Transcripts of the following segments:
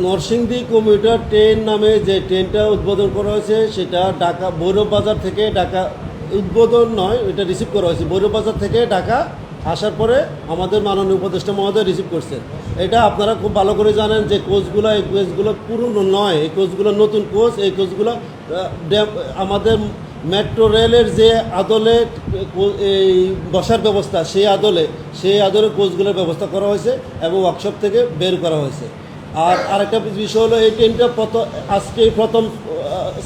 Narsingdi commuter train নামে যে ট্রেনটা উদ্বোধন করা হয়েছে সেটা ঢাকা ভৈরব বাজার থেকে ঢাকা উদ্বোধন নয়, এটা রিসিভ করা হয়েছে ভৈরব বাজার থেকে ঢাকা আসার পরে আমাদের মাননীয় উপদেষ্টা মহোদয় রিসিভ করছেন। এটা আপনারা খুব ভালো করে জানেন যে কোচগুলো এই কোচগুলো পুরনো নয়, এই কোচগুলো নতুন কোচ। এই কোচগুলো আমাদের মেট্রো রেলের যে আদলে এই বসার ব্যবস্থা সেই আদলে কোচগুলোর ব্যবস্থা করা হয়েছে এবং ওয়ার্কশপ থেকে বের করা হয়েছে। আর আরেকটা বিষয় হলো এই ট্রেনটা আজকেই প্রথম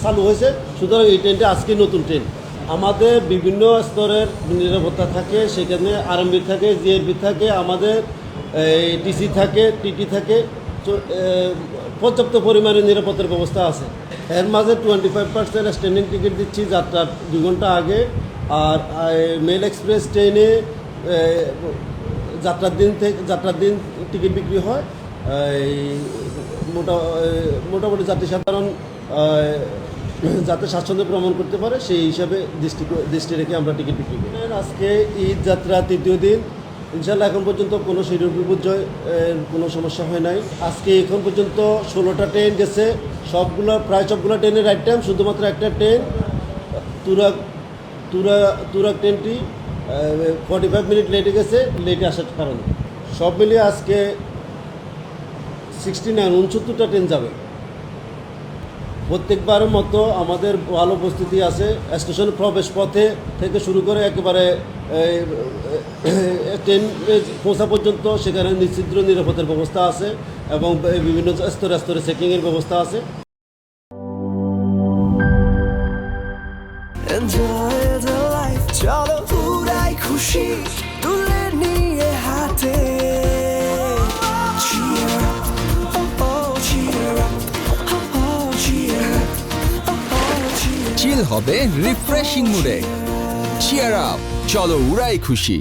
চালু হয়েছে, সুতরাং এই ট্রেনটা আজকে নতুন ট্রেন। আমাদের বিভিন্ন স্তরের নিরাপত্তা থাকে, সেখানে আরএমবি থাকে, জিআরবি থাকে, আমাদের টিসি থাকে, টিটি থাকে, পর্যাপ্ত পরিমাণে নিরাপত্তার ব্যবস্থা আছে। এর মাঝে 25% স্ট্যান্ডিং টিকিট দিচ্ছি যাত্রার 2 ঘন্টা আগে। আর মেল এক্সপ্রেস ট্রেনে যাত্রার দিন টিকিট বিক্রি হয়। মোটামুটি যাত্রী সাধারণ যাতে স্বাচ্ছন্দ্যে ভ্রমণ করতে পারে সেই হিসাবে দৃষ্টি রেখে আমরা টিকিট বিক্রি করি। আজকে ঈদ যাত্রা 3য় দিন, ইনশাল্লাহ এখন পর্যন্ত কোনো শিডিউল বিপর্যয়ের কোনো সমস্যা হয় নাই। আজকে এখন পর্যন্ত 16টা ট্রেন গেছে, প্রায় সবগুলো ট্রেনের রাইট টাইম, শুধুমাত্র একটা ট্রেন তুরাগ ট্রেনটি 45 মিনিট লেটে গেছে, লেটে আসার কারণে। সব মিলিয়ে আজকে 69টা ট্রেন যাবে। প্রত্যেকবারের মতো আমাদের ভালো প্রস্তুতি আছে। স্টেশন প্রবেশ পথে থেকে শুরু করে একেবারে ট্রেন পৌঁছা পর্যন্ত সেখানে নিশ্চিদ্র নিরাপত্তার ব্যবস্থা আছে এবং বিভিন্ন স্তরে স্তরে চেকিংয়ের ব্যবস্থা আছে। চলো উড়াই খুশি তুলে নিয়ে হাতে, চিল হবে রিফ্রেশিং মুডে। চিয়ার আপ, চলো উড়াই খুশি।